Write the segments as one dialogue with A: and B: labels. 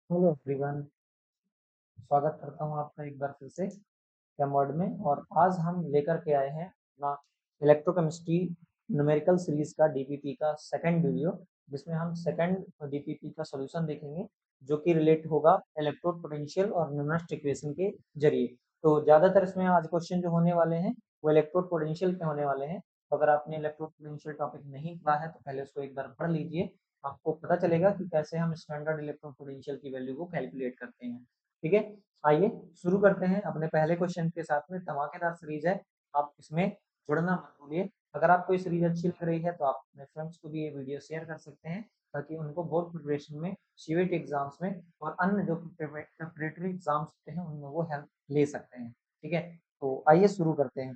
A: Hello everyone, स्वागत करता हूँ आपका एक बार फिर से कैमवर्ड में। और आज हम लेकर के आए हैं अपना इलेक्ट्रोकेमिस्ट्री न्यूमेरिकल सीरीज का डीपीपी का सेकंड वीडियो, जिसमें हम सेकंड डीपीपी का सॉल्यूशन देखेंगे जो कि रिलेट होगा इलेक्ट्रोड पोटेंशियल और न्यूमेरिकल इक्वेशन के जरिए। तो ज़्यादातर इसमें आज क्वेश्चन जो होने वाले हैं वो इलेक्ट्रोड पोटेंशियल के होने वाले हैं। तो अगर आपने इलेक्ट्रोड पोटेंशियल टॉपिक नहीं पढ़ा है तो पहले उसको एक बार पढ़ लीजिए, आपको पता चलेगा कि कैसे हम स्टैंडर्ड इलेक्ट्रोड पोटेंशियल की वैल्यू को कैलकुलेट करते हैं। ठीक है, आइए शुरू करते हैं अपने पहले क्वेश्चन के साथ में। धमाकेदार सीरीज है, आप इसमें जुड़ना मत भूलिए। अगर आपको ये सीरीज अच्छी लग रही है तो आप अपने फ्रेंड्स को भी ये वीडियो शेयर कर सकते हैं, ताकि उनको बोर्ड प्रिपरेशन में, सीयूईटी एग्जाम्स में और अन्य जो प्रिपरेटरी एग्जाम्स होते हैं उनमें वो हेल्प ले सकते हैं। ठीक है, तो आइए शुरू करते हैं।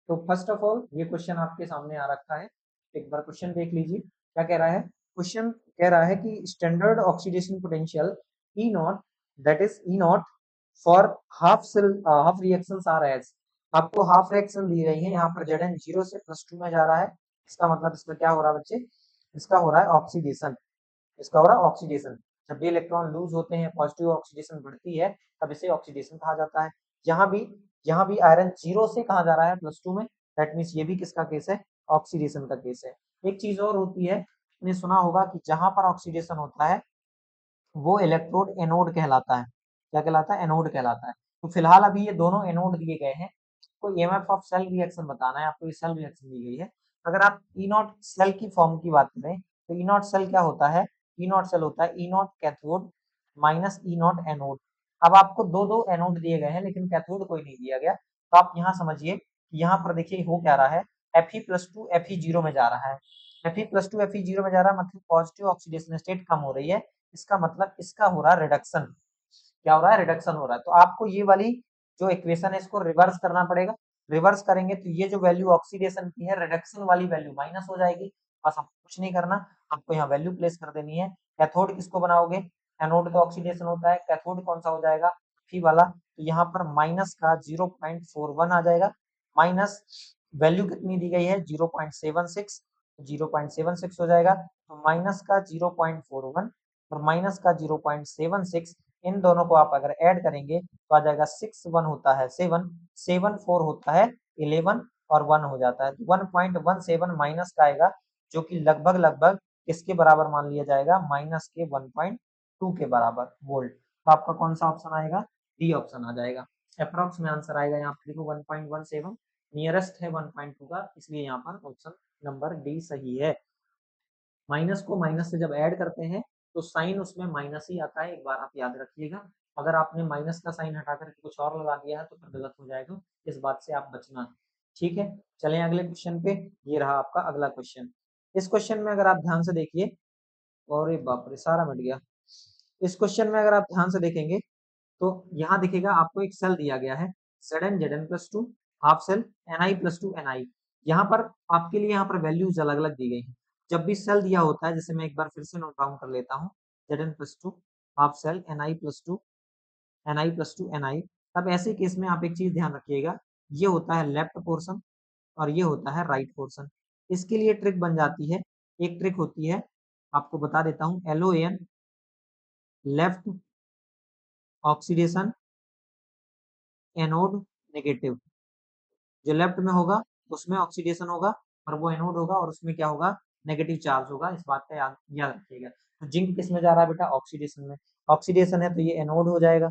A: तो फर्स्ट ऑफ ऑल ये क्वेश्चन आपके सामने आ रखा है, एक बार क्वेश्चन देख लीजिए क्या कह रहा है। क्वेश्चन कह रहा है कि standard oxidation potential E naught, that is E naught for half reactions are as. आपको हाफ रिएक्शन दी गई है, यहाँ पर Zn 0 से +2 में जा रहा है। इसका मतलब इसमें क्या हो रहा है बच्चे, इसका हो रहा है ऑक्सीडेशन। इसका हो रहा है ऑक्सीडेशन। जब भी इलेक्ट्रॉन लूज होते हैं, पॉजिटिव ऑक्सीडेशन बढ़ती है, तब इसे ऑक्सीडेशन कहा जाता है। यहाँ भी यहाँ भी आयरन 0 से कहा जा रहा है +2 में, दैट मीन्स ये भी किसका केस है, ऑक्सीडेशन का केस है। एक चीज और होती है, आपने सुना होगा कि जहां पर ऑक्सीडेशन होता है वो इलेक्ट्रोड एनोड कहलाता है। क्या कहलाता है, एनोड कहलाता है। तो फिलहाल अभी ये दोनों एनोड दिए गए हैं, आपको ईएमएफ ऑफ सेल रिएक्शन बताना है, आपको ये सेल रिएक्शन दी गई है। अगर आप ई नॉट सेल की फॉर्म की बात करें तो ई नॉट सेल क्या होता है, ई नॉट सेल होता है E naught cathode minus E naught anode. अब आपको दो दो एनोड दिए गए हैं लेकिन कैथोड कोई नहीं दिया गया, तो आप यहाँ समझिए कि यहाँ पर देखिए हो क्या रहा है, Fe+2 Fe0 में जा रहा है। Fe+2 Fe0 में जा रहा है, मतलब पॉजिटिव ऑक्सीडेशन स्टेट कम हो रही है। इसका मतलब इसका हो रहा है रिडक्शन। क्या हो रहा है, रिडक्शन हो रहा है। तो आपको ये वाली जो इक्वेशन है इसको रिवर्स करना पड़ेगा। रिवर्स करेंगे तो ये जो वैल्यू ऑक्सीडेशन की है, रिडक्शन वाली वैल्यू माइनस हो जाएगी। बस आपको कुछ नहीं करना, आपको यहाँ वैल्यू प्लेस कर देनी है। कैथोड किसको बनाओगे, एनोड तो ऑक्सीडेशन होता है, कैथोड कौन सा हो जाएगा, फी वाला। तो यहाँ पर माइनस का 0.41 आ जाएगा। माइनस वैल्यू कितनी दी गई है, 0.76, 0.76 हो जाएगा। तो माइनस का 0.41 और माइनस का 0.76, इन दोनों को आप अगर ऐड करेंगे तो आ जाएगा 6 1 होता है 7, 7 4 होता है 11 और 1 हो जाता है। तो 1.17 माइनस का आएगा, जो कि लगभग लगभग किसके बराबर मान लिया जाएगा, माइनस के 1.2 के बराबर वोल्ट। तो आपका कौन सा ऑप्शन आएगा, डी ऑप्शन आ जाएगा। अप्रॉक्स में आंसर आएगा यहाँ पे देखो 1.17, नियरेस्ट है 1.2 का, इसलिए यहाँ पर ऑप्शन नंबर डी सही है। माइनस को माइनस से जब ऐड करते हैं तो साइन उसमें माइनस ही आता है, एक बार आप याद रखिएगा। अगर आपने माइनस का साइन हटा कर कुछ और लगा दिया है तो फिर गलत हो जाएगा, इस बात से आप बचना। ठीक है, चलें अगले क्वेश्चन पे। ये रहा आपका अगला क्वेश्चन। इस क्वेश्चन में अगर आप ध्यान से देखिए, और ये बाप रे सारा मिट गया। इस क्वेश्चन में अगर आप ध्यान से देखेंगे तो यहाँ दिखेगा आपको एक सेल दिया गया है, Zn+2 half cell Ni+2 Ni। यहाँ पर आपके लिए यहाँ पर वैल्यूज अलग अलग दी गई हैं। जब भी सेल दिया होता है, जैसे मैं एक बार फिर से नोट डाउन कर लेता हूँ, Zn+2 half cell Ni+2 Ni, तब ऐसे केस में आप एक चीज ध्यान रखिएगा, ये होता है लेफ्ट पोर्शन और ये होता है राइट पोर्शन। इसके लिए ट्रिक बन जाती है, एक ट्रिक होती है, आपको बता देता हूँ, LON, left oxidation anode negative. जो लेफ्ट में होगा उसमें ऑक्सीडेशन होगा और वो एनोड होगा और उसमें क्या होगा, नेगेटिव चार्ज होगा। इस बात का याद याद रखिएगा। तो जिंक किस में जा रहा है बेटा, ऑक्सीडेशन में। ऑक्सीडेशन है तो ये एनोड हो जाएगा,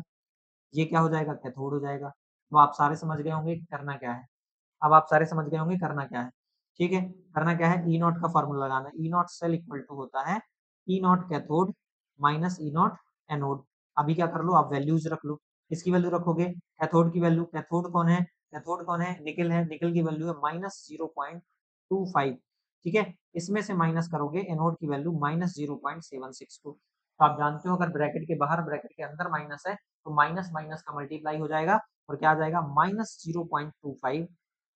A: ये क्या हो जाएगा, कैथोड हो जाएगा। तो आप सारे समझ गए होंगे कि करना क्या है। अब आप सारे समझ गए होंगे करना क्या है। ठीक है, करना क्या है, ई नॉट का फॉर्मूला लगाना है। E naught cell equal to होता है E naught cathode minus E naught anode. अभी क्या कर लो, आप वैल्यूज रख लो। इसकी वैल्यू रखोगे, कैथोड की वैल्यू, कैथोड कौन है, कैथोड कौन है, निकल है, निकल की वैल्यू है -0.25। ठीक है, इसमें से माइनस करोगे एनोड की वैल्यू -0.76 को। तो आप जानते हो अगर ब्रैकेट के बाहर ब्रैकेट के अंदर माइनस है तो माइनस माइनस का मल्टीप्लाई हो जाएगा और क्या आ जाएगा, -0.25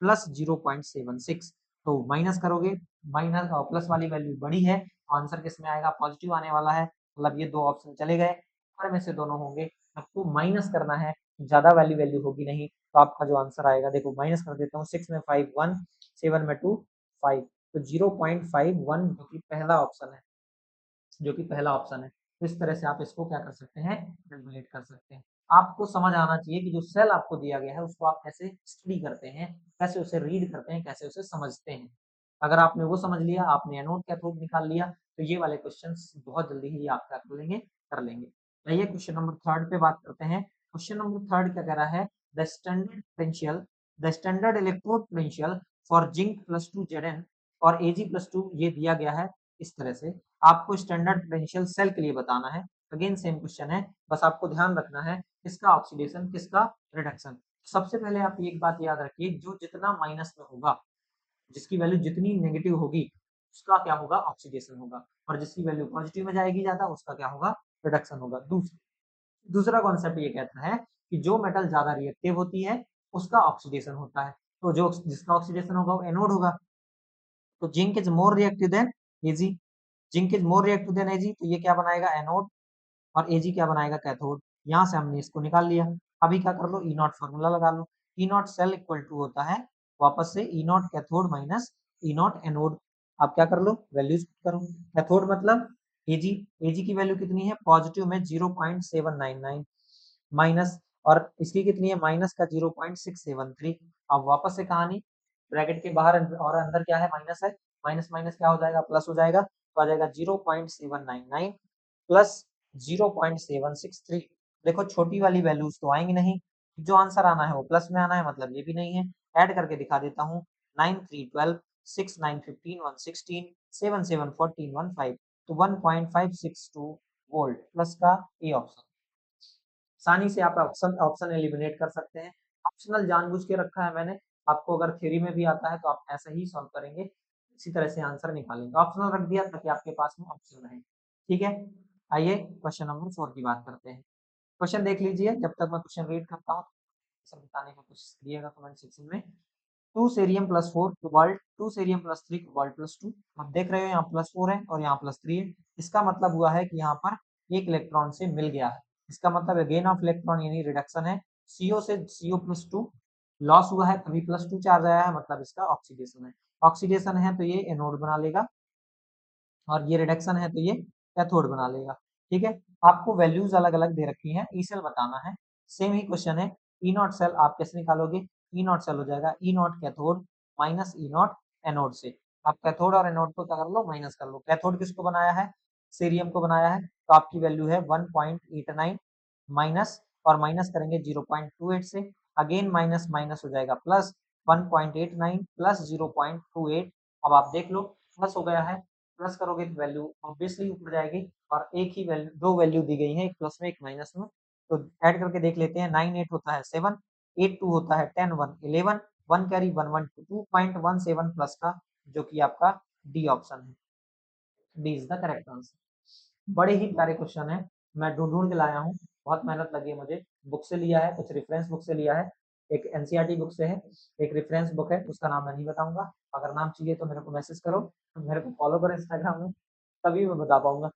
A: प्लस 0.76। तो माइनस करोगे, माइनस प्लस वाली वैल्यू बड़ी है, आंसर किस में आएगा, पॉजिटिव आने वाला है। मतलब ये दो ऑप्शन चले गए, ऊपर में से दोनों होंगे। आपको माइनस करना है, ज्यादा वैल्यू वैल्यू होगी नहीं, तो आपका जो आंसर आएगा, देखो माइनस कर देता हूँ, 6 में 5 1, 7 में 2 5, तो 0.51 जो कि पहला ऑप्शन है, जो कि पहला ऑप्शन है। तो इस तरह से आप इसको क्या कर सकते हैं, कैलकुलेट कर सकते हैं। आपको समझ आना चाहिए कि जो सेल आपको दिया गया है उसको आप कैसे स्टडी करते हैं, कैसे उसे रीड करते हैं, कैसे उसे समझते हैं। अगर आपने वो समझ लिया, आपने एनोड कैथोड निकाल लिया, तो ये वाले क्वेश्चंस बहुत जल्दी ही आप क्या कर लेंगे। आइए क्वेश्चन नंबर 3 पे बात करते हैं। क्वेश्चन नंबर 3 क्या कह रहा है, the standard electrode potential for zinc +2 Zn और Ag+2 ये दिया गया है इस तरह से। आपको स्टैंडर्ड पोटेंशियल सेल के लिए बताना है। अगेन सेम क्वेश्चन है, बस आपको ध्यान रखना है किसका ऑक्सीडेशन किसका रिडक्शन। सबसे पहले आप एक बात याद रखिए, जो जितना माइनस में होगा, जिसकी वैल्यू जितनी नेगेटिव होगी उसका क्या होगा, ऑक्सीडेशन होगा, और जिसकी वैल्यू पॉजिटिव में जाएगी ज्यादा उसका क्या होगा, रिडक्शन होगा। दूसरा कॉन्सेप्ट ये कहता है कि जो मेटल ज्यादा रिएक्टिव होती है उसका ऑक्सीडेशन होता है, तो जो जिसका ऑक्सीडेशन होगा वो एनोड होगा। तो zinc is more reactive than AG, zinc is more reactive than AG, तो ये क्या बनाएगा, एनोड, और एजी क्या बनाएगा, कैथोड। यहाँ से हमने इसको निकाल लिया। अभी क्या कर लो, ई नॉट फॉर्मूला लगा लो। E naught cell equal to होता है वापस से E naught cathode minus E naught anode. आप क्या कर लो, वैल्यूज करो। कैथोड मतलब एजी, एजी की वैल्यू कितनी है, पॉजिटिव में 0.799 माइनस, और इसकी कितनी है, माइनस का 0.673। अब वापस से कहानी, ब्रैकेट के बाहर और अंदर क्या है, माइनस है, माइनस माइनस क्या हो जाएगा, प्लस हो जाएगा, तो आ जाएगा 0.799 प्लस 0.763। देखो छोटी वाली वैल्यूज तो आएंगी नहीं, जो आंसर आना है वो प्लस में आना है, मतलब ये भी नहीं है। ऐड करके दिखा देता हूँ, 9 3 12 6 9 15 1 16 7 7 14 1 5, तो 1.562 वोल्ट प्लस का ए ऑप्शन। आसानी से आप ऑप्शन ऑप्शन एलिमिनेट कर सकते हैं। ऑप्शनल जानबूझ के रखा है मैंने, आपको अगर थ्योरी में भी आता है तो आप ऐसे ही सॉल्व करेंगे, इसी तरह से आंसर निकालेंगे। ऑप्शनल रख दिया ताकि आपके पास में ऑप्शन रहे, ठीक है। आइए क्वेश्चन नंबर 4 की बात करते हैं। क्वेश्चन देख लीजिए, जब तक मैं क्वेश्चन रीड करता हूँ सब बताने की कोशिश करिएगा कमेंट सेक्शन में। 2 cerium plus 4 cobalt, 2 cerium plus 3 cobalt plus 2। आप देख रहे हो यहाँ प्लस 4 है और यहाँ प्लस 3 है, इसका मतलब हुआ है कि यहाँ पर एक इलेक्ट्रॉन से मिल गया है। इसका मतलब गेन ऑफ इलेक्ट्रॉन यानी रिडक्शन है। CO से CO+2 लॉस हुआ है, तभी +2 चार्ज आया है, मतलब इसका ऑक्सीडेशन है। ऑक्सीडेशन है तो ये एनोड बना लेगा, और ये रिडक्शन है तो ये कैथोड बना लेगा, ठीक है। आपको वैल्यूज अलग अलग दे रखी हैं, ई सेल बताना है। सेम ही क्वेश्चन है, ई नॉट सेल आप कैसे निकालोगे, ई नॉट सेल हो जाएगा E naught cathode minus E naught anode से। आप कैथोड और एनोड को क्या कर लो, माइनस कर लो। कैथोड किसको बनाया है, सीरियम को बनाया है, तो आपकी वैल्यू है 1.89 माइनस, और माइनस करेंगे 0.28 से, अगेन माइनस माइनस हो जाएगा प्लस, 1.89 प्लस 0.28। अब आप देख लो प्लस हो गया है, प्लस करोगे तो वैल्यू ऑब्वियसली ऊपर जाएगी, और एक ही वैल्यू, दो वैल्यू दी गई है, एक प्लस में एक माइनस में, तो ऐड करके देख लेते हैं। 9 8 होता है 7, 8 2 होता है 10 1 11, 1 कैरी 1 1 2.17 प्लस का, जो कि आपका डी ऑप्शन है, D is the correct answer. बड़े ही प्यारे क्वेश्चन है, मैं ढूंढ ढूंढ के लाया हूँ, बहुत मेहनत लगी है मुझे। बुक से लिया है, कुछ रेफरेंस बुक से लिया है, एक एनसीईआरटी बुक से है, एक रेफरेंस बुक है, उसका नाम मैं नहीं बताऊंगा। अगर नाम चाहिए तो मेरे को मैसेज करो, तो मेरे को फॉलो करो इंस्टाग्राम में, तभी मैं बता पाऊंगा,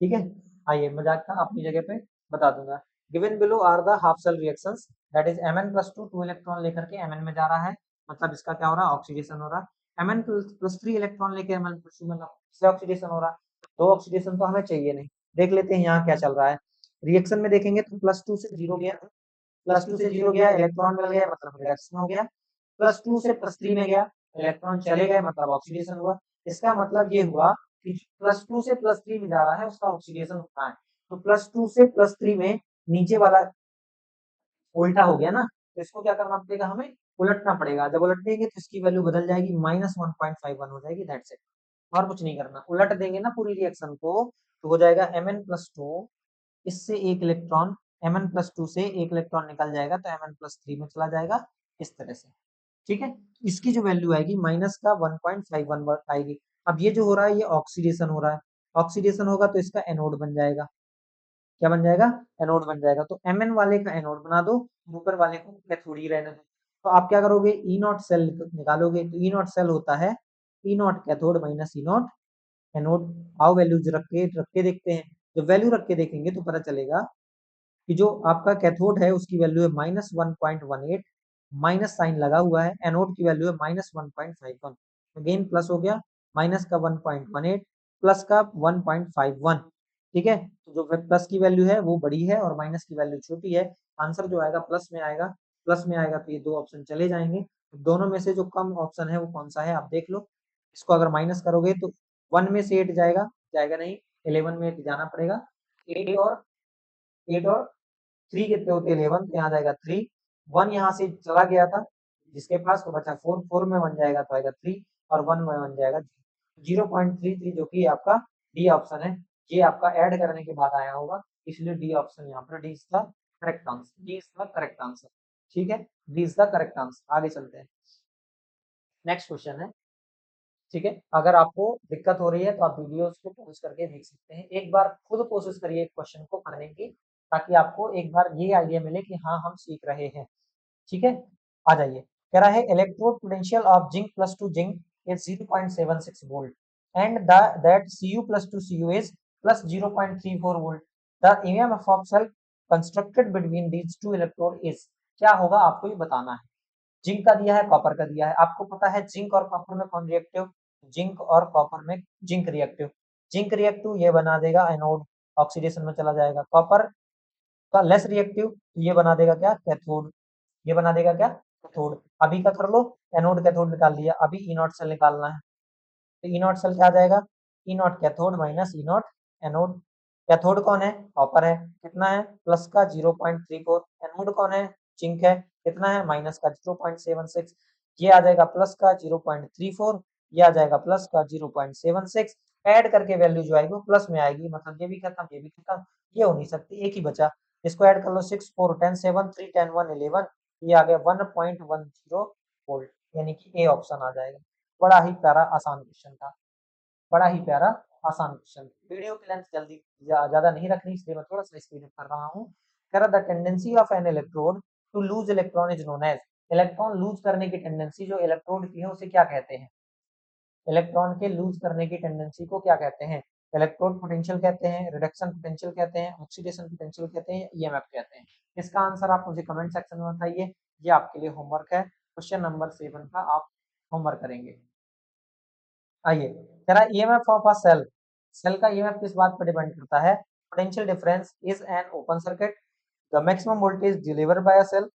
A: ठीक है। आइए मजाक था अपनी जगह पे, बता दूंगा। Given below are the half cell reactions, that is Mn+2 2 electron लेकर के Mn में जा रहा है, मतलब इसका क्या हो रहा है, ऑक्सीडेशन हो रहा है। Mn+3 इलेक्ट्रॉन लेके Mn+2 मतलब इससे ऑक्सीडेशन हो रहा है। दो ऑक्सीडेशन तो हमें चाहिए नहीं। देख लेते हैं यहाँ क्या चल रहा है। रिएक्शन में देखेंगे तो +2 से 0 गया, +2 से 0 गया, इलेक्ट्रॉन मिल गया, मतलब रिडक्शन हो गया। +2 से +3 में गया, इलेक्ट्रॉन चले गए, मतलब ऑक्सीडेशन हुआ। इसका मतलब ये हुआ कि +2 से +3 में जा रहा है उसका ऑक्सीडेशन होता है। तो +2 से +3 में नीचे वाला उल्टा हो गया ना, तो इसको क्या करना पड़ेगा, हमें उलटना पड़ेगा। जब उलटेंगे तो इसकी वैल्यू बदल जाएगी, -1.51 हो जाएगी, दैट्स इट। और कुछ नहीं करना, उलट देंगे ना पूरी रिएक्शन को, तो हो जाएगा Mn+2, इससे एक इलेक्ट्रॉन, Mn+2 से एक इलेक्ट्रॉन निकल जाएगा तो Mn+3 में चला जाएगा, इस तरह से, ठीक है। इसकी जो वैल्यू आएगी माइनस का 1.51 आएगी। अब ये जो हो रहा है ये ऑक्सीडेशन हो रहा है, ऑक्सीडेशन होगा तो इसका एनोड बन जाएगा। क्या बन जाएगा, एनोड बन जाएगा। तो Mn वाले का एनोड बना दो, ऊपर वाले को कैथोड ही रहने दो। तो आप क्या करोगे, ई नॉट सेल निकालोगे, तो ई नॉट सेल होता है E naught cathode minus E naught anode. आओ वैल्यूज रख के देखते हैं। जब वैल्यू रख के देखेंगे तो पता चलेगा कि जो आपका कैथोड है उसकी वैल्यू है -1.18, माइनस साइन लगा हुआ है, एनोड की वैल्यू है -1.51। अगेन प्लस हो गया, माइनस का 1.18 प्लस का 1.51, ठीक है, तो जो प्लस की वैल्यू है वो बड़ी है और माइनस की वैल्यू छोटी है। आंसर जो आएगा प्लस में आएगा, प्लस में आएगा तो ये दो ऑप्शन चले जाएंगे। दोनों में से जो कम ऑप्शन है वो कौन सा है आप देख लो। इसको अगर माइनस करोगे तो 1 में से 8 जाएगा, जाएगा नहीं, 11 में 8 जाना पड़ेगा। 8 और 3 कितने होते हैं 11, तो यहाँ जाएगा 3। 1 यहाँ से चला गया था जिसके पास, तो बचा 4, 4 में 1 जाएगा तो आएगा 3 और 1 में 1 जाएगा 0.33, जो कि आपका डी ऑप्शन है। ये आपका ऐड करने के बाद आया होगा, इसलिए डी ऑप्शन यहाँ पर D is the correct answer, D is the correct answer. ठीक है, D is the correct answer. आगे चलते हैं, नेक्स्ट क्वेश्चन है। ठीक है, अगर आपको दिक्कत हो रही है तो आप वीडियोस को पॉज करके देख सकते हैं। एक बार खुद कोशिश करिए क्वेश्चन को करने की, ताकि आपको एक बार ये आइडिया मिले कि हाँ हम सीख रहे हैं। ठीक है, आ जाइए। कह रहा है electrode potential of zinc plus two zinc is 0.76 volt and that Cu plus two Cu is plus 0.34 volt. The EMF of cell constructed between these two electrode is. क्या होगा आपको ये बताना है। जिंक का दिया है, कॉपर का दिया है। आपको पता है जिंक और कॉपर में कौन रिएक्टिव, जिंक और कॉपर में जिंक रिएक्टिव। जिंक रिएक्टिव ये बना देगा एनोड, ऑक्सीडेशन में चला जाएगा। कॉपर का लेस रिएक्टिव, ये बना देगा क्या, कैथोड। ये बना देगा क्या, कैथोड। अभी का कर लो, एनोड कैथोड निकाल लिया, अभी ई नॉट सेल निकालना है। तो ई नॉट सेल क्या आ जाएगा, E naught cathode minus E naught anode. Cathode कौन है, कॉपर है, कितना है प्लस का 0.34। एनोड कौन है, जिंक है, कितना है माइनस का 0.76। ये आ जाएगा प्लस का 0.34, ये आ जाएगा प्लस का 0.76। ऐड करके वैल्यू जो आएगी वो प्लस में आएगी, मतलब ये भी खत्म ये भी खत्म, ये हो नहीं सकती, एक ही बचा। इसको ऐड कर लो, 6 4 10 7 3 10 1 11, ये आ गया 1.10 वोल्ट, यानी कि ए ऑप्शन आ जाएगा। बड़ा ही प्यारा आसान क्वेश्चन था, बड़ा ही प्यारा आसान क्वेश्चन। वीडियो की लेंथ जल्दी ज्यादा नहीं रखनी, इसलिए मैं थोड़ा सा स्पीड कर रहा हूँ। कह रहा the tendency of an electrode to lose electron is known as. Electron lose करने की टेंडेंसी जो इलेक्ट्रोड की है उसे क्या कहते हैं। इलेक्ट्रॉन के लूज करने की टेंडेंसी को क्या कहते हैं। इलेक्ट्रोड पोटेंशियल कहते हैं, रिडक्शन पोटेंशियल कहते हैं, ऑक्सीडेशन पोटेंशियल कहते हैं, ईएमएफ कहते हैं। इसका आंसर आप मुझे कमेंट सेक्शन में बताइए। ये आपके लिए होमवर्क है, क्वेश्चन नंबर 7 का आप होमवर्क करेंगे। आइए, कह रहा है EMF of a cell. Cell का ईएमएफ किस बात पर डिपेंड करता है। Potential difference is an open circuit, the maximum voltage delivered by a cell,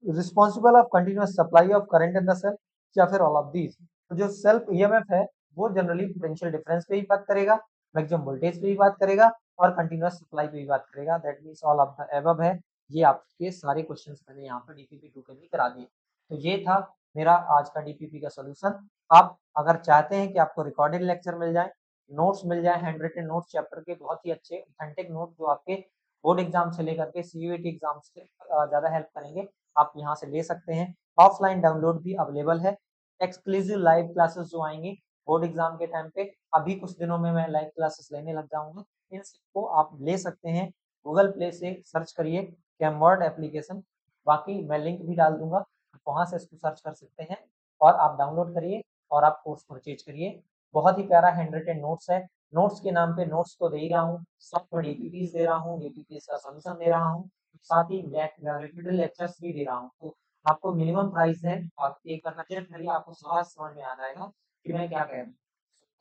A: responsible of continuous supply of current in the cell, या फिर ऑल ऑफ दीज। तो जो सेल्फ ईएमएफ है वो जनरली पोटेंशियल डिफरेंस पे ही बात करेगा, मैक्सिमम वोल्टेज पे भी बात करेगा और कंटिन्यूअस सप्लाई पे भी बात करेगा। That means all of the above है। ये आपके सारे क्वेश्चंस मैंने यहाँ पर डीपीपी 2 के भी करा दिए। तो ये था मेरा आज का डीपीपी का सॉल्यूशन। आप अगर चाहते हैं कि आपको रिकॉर्डेड लेक्चर मिल जाए, नोट्स मिल जाए, हैंड रिटन नोट्स चैप्टर के बहुत ही अच्छे ऑथेंटिक नोट जो आपके बोर्ड एग्जाम से लेकर के सीयूईटी एग्जाम से ज्यादा हेल्प करेंगे, आप यहाँ से ले सकते हैं। ऑफलाइन डाउनलोड भी अवेलेबल है। एक्सक्लूसिव लाइव क्लासेस जो आएंगी बोर्ड एग्जाम के टाइम पे, अभी कुछ दिनों में मैं लाइव क्लासेस लेने लग जाऊंगा, इन सबको आप ले सकते हैं। गूगल प्ले से सर्च करिए कैमवर्ड एप्लीकेशन, बाकी मैं लिंक भी डाल दूंगा, आप वहां से इसको सर्च कर सकते हैं और आप डाउनलोड करिए और आप कोर्स परचेज करिए। बहुत ही प्यारा हैंड रिटन नोट्स है। नोट्स के नाम पे नोट्स तो दे ही रहा हूँ, साथ में डीपीपीज दे रहा हूँ, डीपीपीज का सॉल्यूशन दे रहा हूँ, साथ ही रिपीटेड लेक्चर्स भी दे रहा हूँ। तो आपको मिनिमम प्राइस है, आप एक बार चेक करिए, आपको सारा समझ में आ जाएगा कि मैं क्या कह रहा हूँ।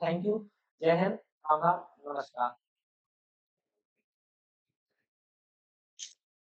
A: थैंक यू, जय हिंद, आभार, नमस्कार।